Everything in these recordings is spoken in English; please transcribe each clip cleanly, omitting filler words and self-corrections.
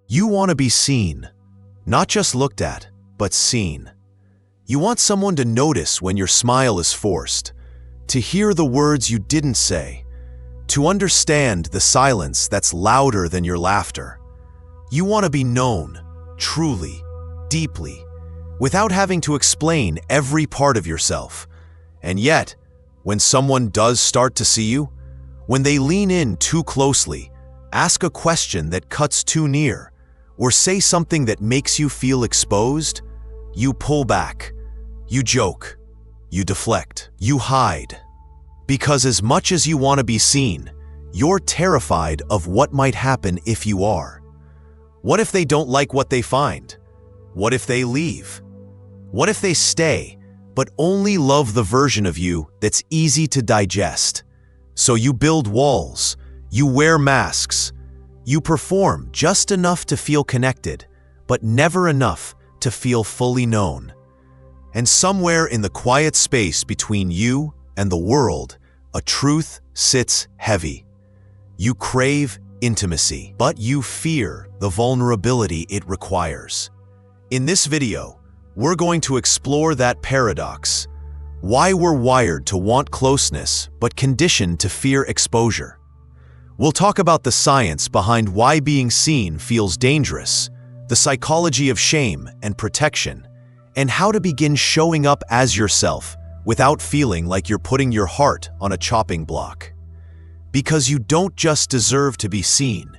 You want to be seen, not just looked at, but seen. You want someone to notice when your smile is forced, to hear the words you didn't say, to understand the silence that's louder than your laughter. You want to be known, truly, deeply, without having to explain every part of yourself. And yet, when someone does start to see you, when they lean in too closely, ask a question that cuts too near, or say something that makes you feel exposed, you pull back, you joke, you deflect, you hide. Because as much as you want to be seen, you're terrified of what might happen if you are. What if they don't like what they find? What if they leave? What if they stay, but only love the version of you that's easy to digest? So you build walls, you wear masks, you perform just enough to feel connected, but never enough to feel fully known. And somewhere in the quiet space between you and the world, a truth sits heavy. You crave intimacy, but you fear the vulnerability it requires. In this video, we're going to explore that paradox, why we're wired to want closeness but conditioned to fear exposure. We'll talk about the science behind why being seen feels dangerous, the psychology of shame and protection, and how to begin showing up as yourself without feeling like you're putting your heart on a chopping block. Because you don't just deserve to be seen,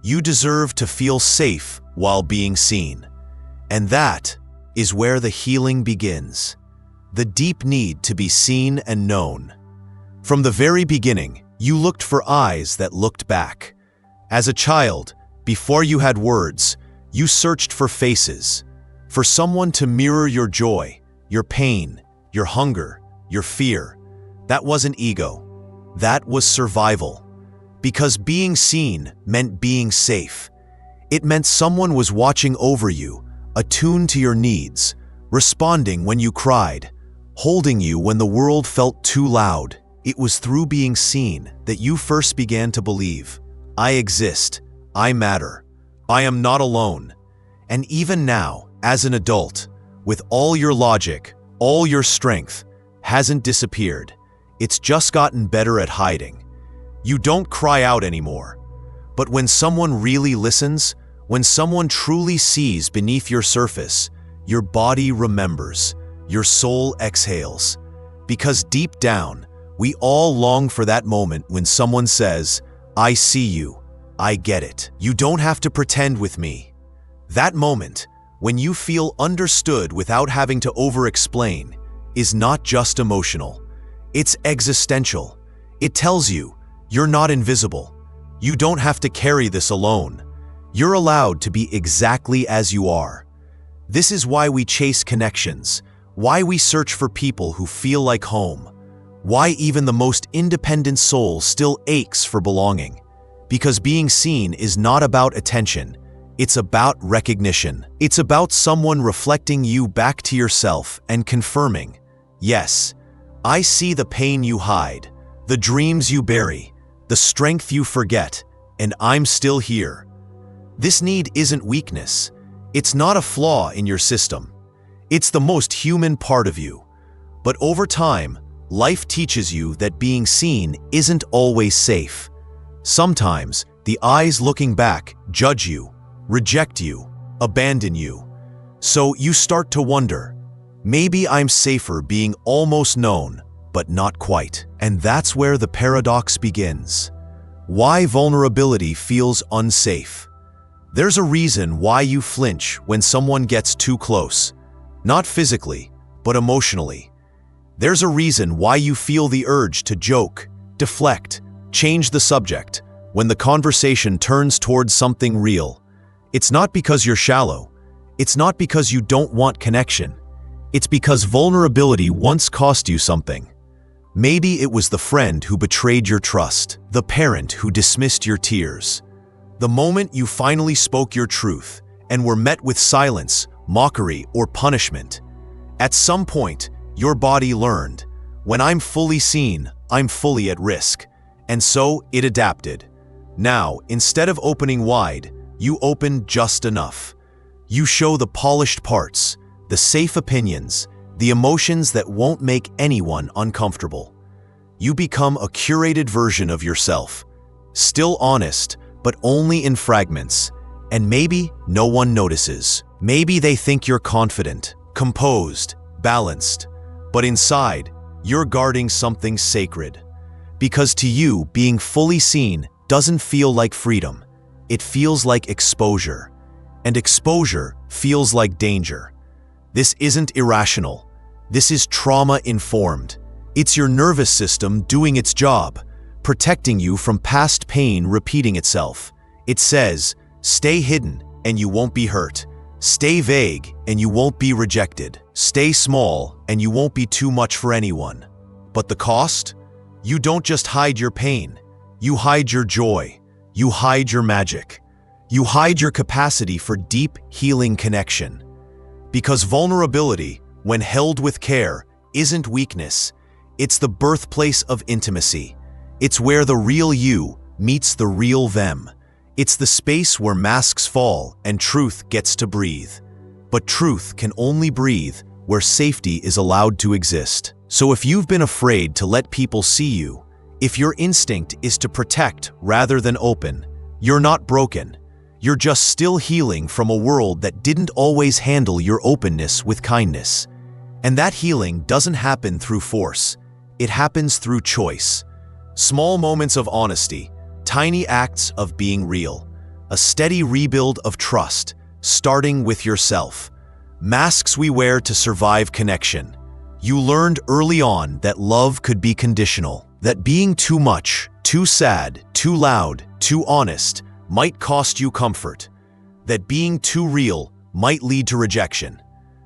you deserve to feel safe while being seen. And that is where the healing begins. The deep need to be seen and known. From the very beginning, you looked for eyes that looked back. As a child, before you had words, you searched for faces, for someone to mirror your joy, your pain, your hunger, your fear. That wasn't ego. That was survival. Because being seen meant being safe. It meant someone was watching over you, attuned to your needs, responding when you cried, holding you when the world felt too loud. It was through being seen that you first began to believe, I exist, I matter, I am not alone. And even now, as an adult, with all your logic, all your strength, hasn't disappeared. It's just gotten better at hiding. You don't cry out anymore. But when someone really listens, when someone truly sees beneath your surface, your body remembers, your soul exhales. Because deep down, we all long for that moment when someone says, I see you, I get it. You don't have to pretend with me. That moment, when you feel understood without having to over-explain, is not just emotional. It's existential. It tells you, you're not invisible. You don't have to carry this alone. You're allowed to be exactly as you are. This is why we chase connections, why we search for people who feel like home, why even the most independent soul still aches for belonging. Because being seen is not about attention, it's about recognition. It's about someone reflecting you back to yourself and confirming, yes, I see the pain you hide, the dreams you bury, the strength you forget, and I'm still here. This need isn't weakness. It's not a flaw in your system. It's the most human part of you. But over time, life teaches you that being seen isn't always safe. Sometimes, the eyes looking back judge you, reject you, abandon you. So you start to wonder, maybe I'm safer being almost known, but not quite. And that's where the paradox begins. Why vulnerability feels unsafe. There's a reason why you flinch when someone gets too close. Not physically, but emotionally. There's a reason why you feel the urge to joke, deflect, change the subject when the conversation turns towards something real. It's not because you're shallow. It's not because you don't want connection. It's because vulnerability once cost you something. Maybe it was the friend who betrayed your trust, the parent who dismissed your tears. The moment you finally spoke your truth and were met with silence, mockery, or punishment. At some point, your body learned, when I'm fully seen, I'm fully at risk. And so it adapted. Now, instead of opening wide, You open just enough. You show the polished parts, the safe opinions, the emotions that won't make anyone uncomfortable. You become a curated version of yourself, still honest, but only in fragments, and maybe no one notices. Maybe they think you're confident, composed, balanced, but inside, you're guarding something sacred. Because to you, being fully seen doesn't feel like freedom. It feels like exposure. And exposure feels like danger. This isn't irrational. This is trauma-informed. It's your nervous system doing its job, protecting you from past pain repeating itself. It says, stay hidden and you won't be hurt. Stay vague and you won't be rejected. Stay small and you won't be too much for anyone. But the cost? You don't just hide your pain. You hide your joy. You hide your magic. You hide your capacity for deep, healing connection. Because vulnerability, when held with care, isn't weakness. It's the birthplace of intimacy. It's where the real you meets the real them. It's the space where masks fall and truth gets to breathe. But truth can only breathe where safety is allowed to exist. So if you've been afraid to let people see you, if your instinct is to protect rather than open, you're not broken. You're just still healing from a world that didn't always handle your openness with kindness. And that healing doesn't happen through force. It happens through choice. Small moments of honesty, tiny acts of being real, a steady rebuild of trust, starting with yourself. Masks we wear to survive connection. You learned early on that love could be conditional, that being too much, too sad, too loud, too honest might cost you comfort, that being too real might lead to rejection.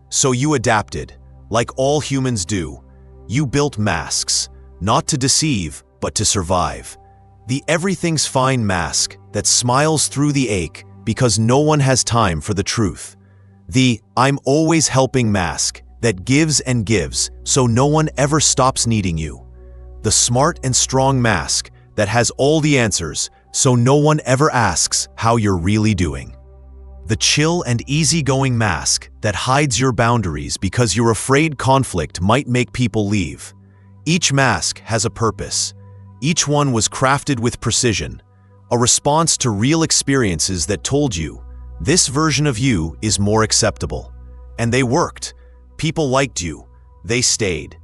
So you adapted, like all humans do. You built masks, not to deceive, but to survive. The everything's fine mask that smiles through the ache because no one has time for the truth. The I'm always helping mask that gives and gives so no one ever stops needing you. The smart and strong mask that has all the answers so no one ever asks how you're really doing. The chill and easygoing mask that hides your boundaries because you're afraid conflict might make people leave. Each mask has a purpose. Each one was crafted with precision, a response to real experiences that told you, this version of you is more acceptable. And they worked. People liked you. They stayed.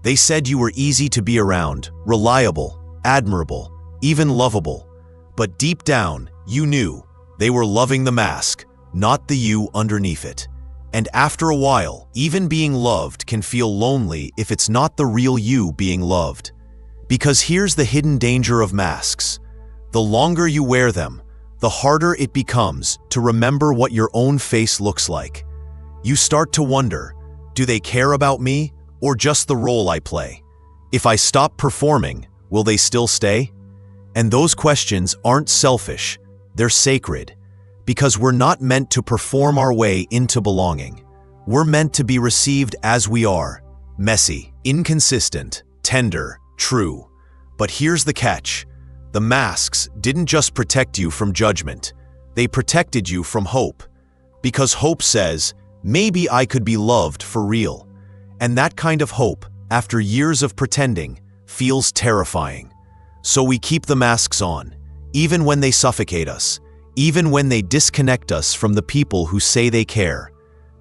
They said you were easy to be around, reliable, admirable, even lovable. But deep down, you knew they were loving the mask, not the you underneath it. And after a while, even being loved can feel lonely if it's not the real you being loved. Because here's the hidden danger of masks. The longer you wear them, the harder it becomes to remember what your own face looks like. You start to wonder, do they care about me or just the role I play? If I stop performing, will they still stay? And those questions aren't selfish, they're sacred. Because we're not meant to perform our way into belonging. We're meant to be received as we are, messy, inconsistent, tender, true. But here's the catch. The masks didn't just protect you from judgment. They protected you from hope. Because hope says, maybe I could be loved for real. And that kind of hope, after years of pretending, feels terrifying. So we keep the masks on, even when they suffocate us, even when they disconnect us from the people who say they care.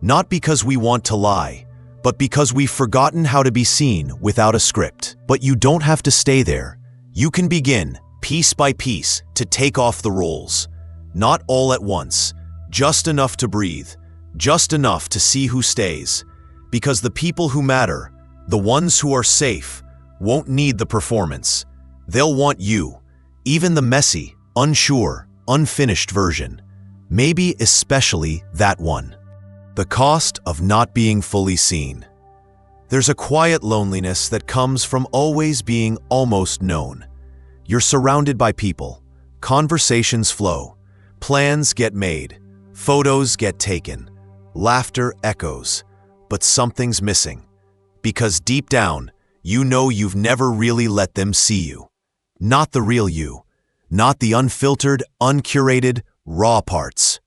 Not because we want to lie, but because we've forgotten how to be seen without a script. But you don't have to stay there. You can begin, piece by piece, to take off the roles. Not all at once, just enough to breathe, just enough to see who stays. Because the people who matter, the ones who are safe, won't need the performance. They'll want you, even the messy, unsure, unfinished version. Maybe especially that one. The cost of not being fully seen. There's a quiet loneliness that comes from always being almost known. You're surrounded by people. Conversations flow. Plans get made. Photos get taken. Laughter echoes. But something's missing. Because deep down, you know you've never really let them see you. Not the real you. Not the unfiltered, uncurated, raw parts.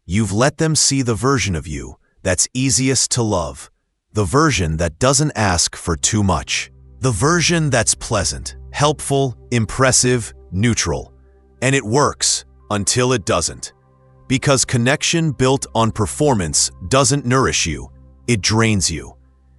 You've let them see the version of you that's easiest to love, the version that doesn't ask for too much, the version that's pleasant, helpful, impressive, neutral. And it works until it doesn't. Because connection built on performance doesn't nourish you, it drains you.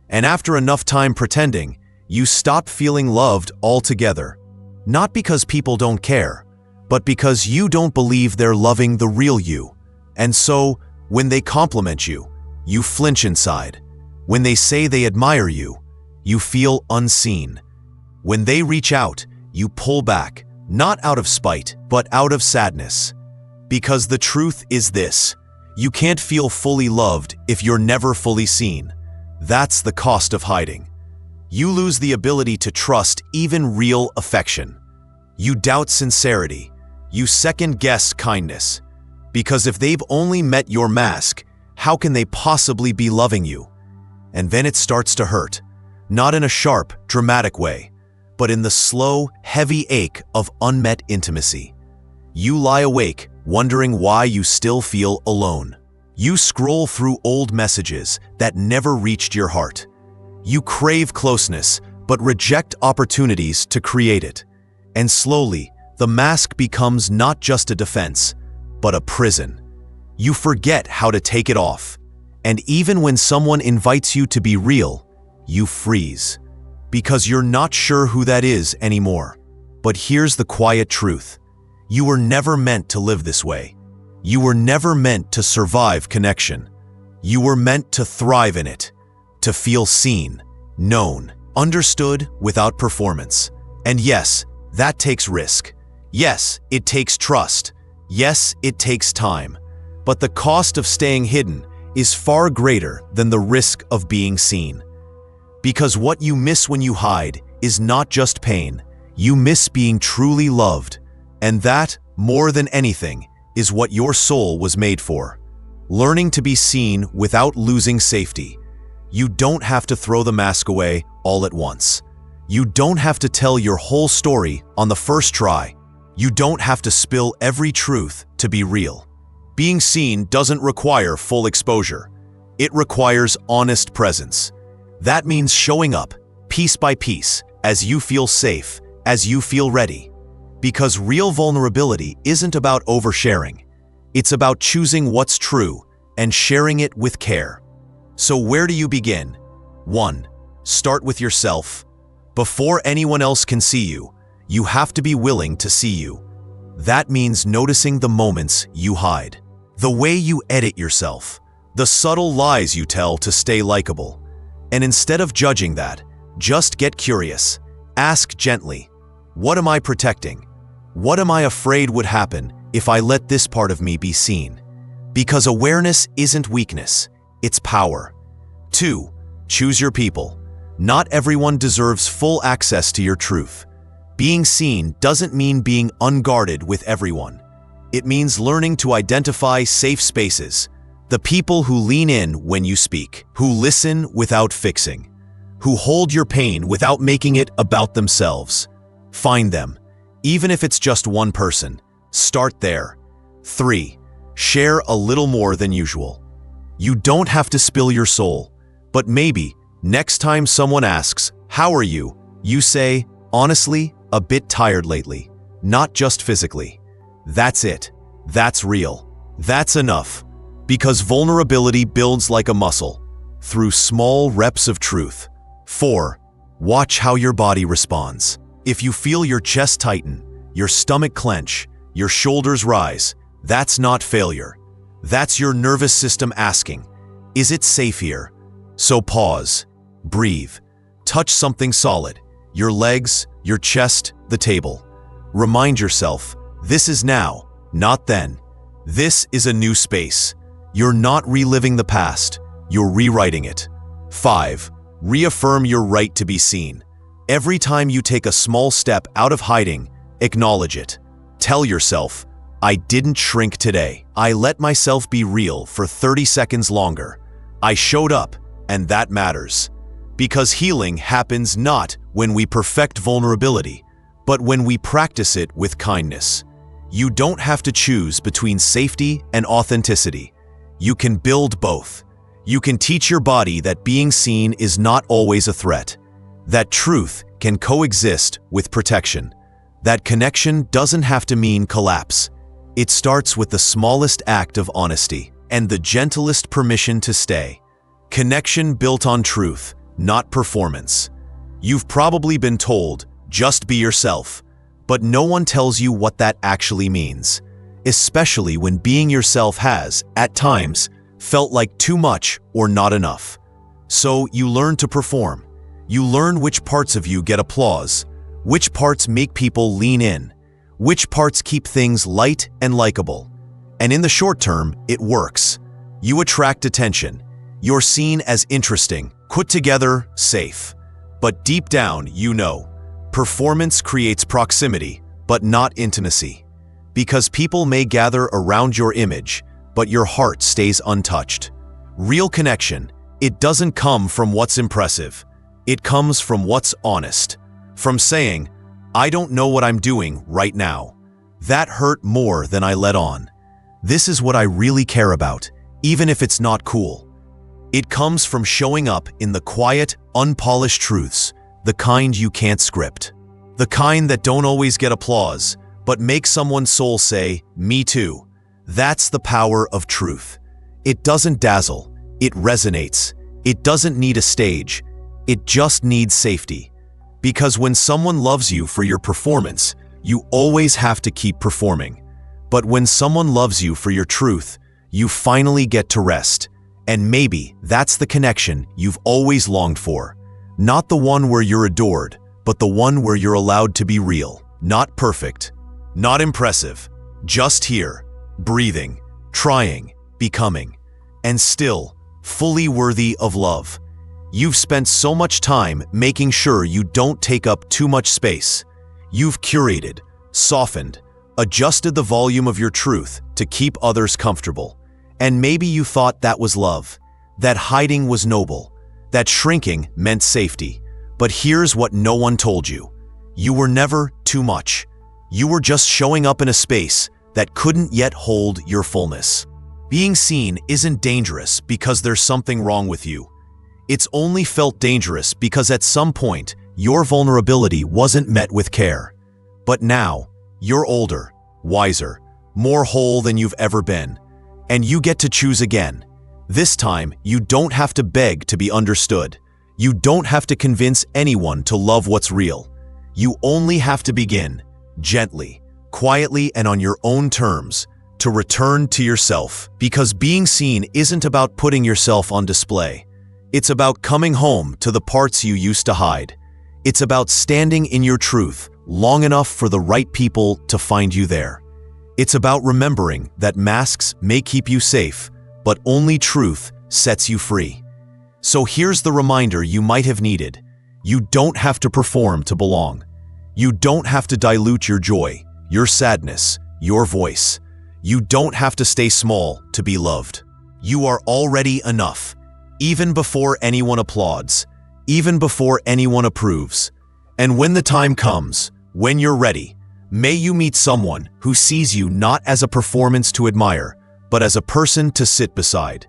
And after enough time pretending, you stop feeling loved altogether. Not because people don't care, but because you don't believe they're loving the real you. And so, when they compliment you, you flinch inside. When they say they admire you, you feel unseen. When they reach out, you pull back, not out of spite, but out of sadness. Because the truth is this: you can't feel fully loved if you're never fully seen. That's the cost of hiding. You lose the ability to trust even real affection. You doubt sincerity. You second-guess kindness. Because if they've only met your mask, how can they possibly be loving you? And then it starts to hurt. Not in a sharp, dramatic way, but in the slow, heavy ache of unmet intimacy. You lie awake, wondering why you still feel alone. You scroll through old messages that never reached your heart. You crave closeness, but reject opportunities to create it. And slowly, the mask becomes not just a defense, but a prison. You forget how to take it off. And even when someone invites you to be real, you freeze. Because you're not sure who that is anymore. But here's the quiet truth. You were never meant to live this way. You were never meant to survive connection. You were meant to thrive in it, to feel seen, known, understood without performance. And yes, that takes risk. Yes, it takes trust. Yes, it takes time. But the cost of staying hidden is far greater than the risk of being seen. Because what you miss when you hide is not just pain. You miss being truly loved. And that, more than anything, is what your soul was made for. Learning to be seen without losing safety. You don't have to throw the mask away all at once. You don't have to tell your whole story on the first try. You don't have to spill every truth to be real. Being seen doesn't require full exposure. It requires honest presence. That means showing up, piece by piece, as you feel safe, as you feel ready. Because real vulnerability isn't about oversharing. It's about choosing what's true and sharing it with care. So where do you begin? 1. Start with yourself. Before anyone else can see you, you have to be willing to see you. That means noticing the moments you hide, the way you edit yourself, the subtle lies you tell to stay likable. And instead of judging that, just get curious. Ask gently, what am I protecting? What am I afraid would happen if I let this part of me be seen? Because awareness isn't weakness, it's power. 2. Choose your people. Not everyone deserves full access to your truth. Being seen doesn't mean being unguarded with everyone. It means learning to identify safe spaces, the people who lean in when you speak, who listen without fixing, who hold your pain without making it about themselves. Find them. Even if it's just one person, start there. 3. Share a little more than usual. You don't have to spill your soul, but maybe next time someone asks, "How are you?" you say, "Honestly, a bit tired lately." Not just physically. That's it. That's real. That's enough. Because vulnerability builds like a muscle, through small reps of truth. 4. Watch how your body responds. If you feel your chest tighten, your stomach clench, your shoulders rise, that's not failure. That's your nervous system asking, is it safe here? So pause, breathe, touch something solid, your legs, your chest, the table. Remind yourself, this is now, not then. This is a new space. You're not reliving the past, you're rewriting it. 5. Reaffirm your right to be seen. Every time you take a small step out of hiding, acknowledge it. Tell yourself, I didn't shrink today. I let myself be real for 30 seconds longer. I showed up, and that matters. Because healing happens not when we perfect vulnerability, but when we practice it with kindness. You don't have to choose between safety and authenticity. You can build both. You can teach your body that being seen is not always a threat, that truth can coexist with protection, that connection doesn't have to mean collapse. It starts with the smallest act of honesty and the gentlest permission to stay. Connection built on truth, not performance. You've probably been told, just be yourself, but no one tells you what that actually means, especially when being yourself has, at times, felt like too much or not enough. So you learn to perform. You learn which parts of you get applause, which parts make people lean in, which parts keep things light and likable. And in the short term, it works. You attract attention. You're seen as interesting, put together, safe. But deep down, you know, performance creates proximity, but not intimacy. Because people may gather around your image, but your heart stays untouched. Real connection, it doesn't come from what's impressive. It comes from what's honest. From saying, I don't know what I'm doing right now. That hurt more than I let on. This is what I really care about, even if it's not cool. It comes from showing up in the quiet, unpolished truths, the kind you can't script. The kind that don't always get applause, but make someone's soul say, me too. That's the power of truth. It doesn't dazzle, it resonates. It doesn't need a stage, it just needs safety. Because when someone loves you for your performance, you always have to keep performing. But when someone loves you for your truth, you finally get to rest. And maybe that's the connection you've always longed for. Not the one where you're adored, but the one where you're allowed to be real. Not perfect, not impressive, just here, breathing, trying, becoming, and still fully worthy of love. You've spent so much time making sure you don't take up too much space. You've curated, softened, adjusted the volume of your truth to keep others comfortable. And maybe you thought that was love, that hiding was noble, that shrinking meant safety. But here's what no one told you. You were never too much. You were just showing up in a space that couldn't yet hold your fullness. Being seen isn't dangerous because there's something wrong with you. It's only felt dangerous because at some point, your vulnerability wasn't met with care. But now, you're older, wiser, more whole than you've ever been. And you get to choose again. This time, you don't have to beg to be understood. You don't have to convince anyone to love what's real. You only have to begin, gently, quietly, and on your own terms, to return to yourself. Because being seen isn't about putting yourself on display. It's about coming home to the parts you used to hide. It's about standing in your truth long enough for the right people to find you there. It's about remembering that masks may keep you safe, but only truth sets you free. So here's the reminder you might have needed. You don't have to perform to belong. You don't have to dilute your joy, your sadness, your voice. You don't have to stay small to be loved. You are already enough, even before anyone applauds, even before anyone approves. And when the time comes, when you're ready, may you meet someone who sees you not as a performance to admire, but as a person to sit beside.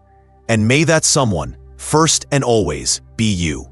And may that someone, first and always, be you.